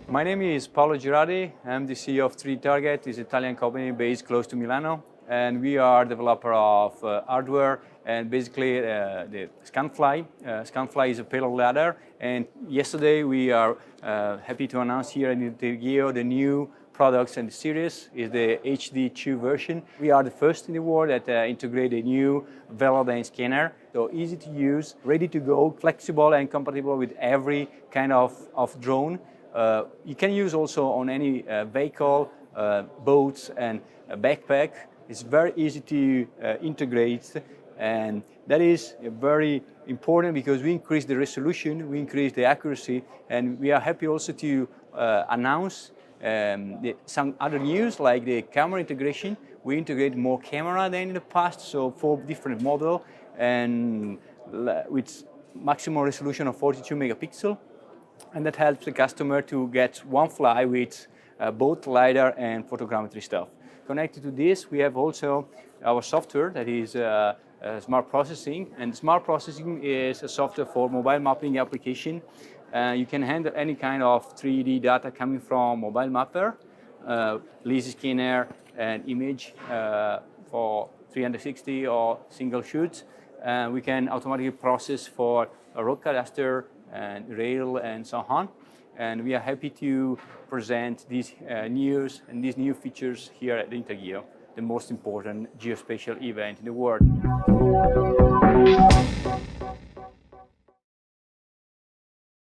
My name is Paolo Giradi. I'm the CEO of 3DTarget. It's an Italian company based close to Milano. And we are developer of hardware and basically the Scanfly. Scanfly is a payload ladder. And yesterday we are happy to announce here at INTERGEO the new products and the series is the HD2 version. We are the first in the world that integrate a new Velodyne scanner. So easy to use, ready to go, flexible and compatible with every kind of drone. You can use also on any vehicle, boats and a backpack. It's very easy to integrate, and that is very important because we increase the resolution, we increase the accuracy, and we are happy also to announce some other news like the camera integration. We integrate more camera than in the past, so 4 different models and with maximum resolution of 42 megapixels. And that helps the customer to get one fly with both LiDAR and photogrammetry stuff. Connected to this, we have also our software that is smart processing. And smart processing is a software for mobile mapping application. You can handle any kind of 3D data coming from mobile mapper, laser scanner, and image for 360 or single shoots. We can automatically process for a road cadastre and rail and so on. And we are happy to present these news and these new features here at INTERGEO, the most important geospatial event in the world.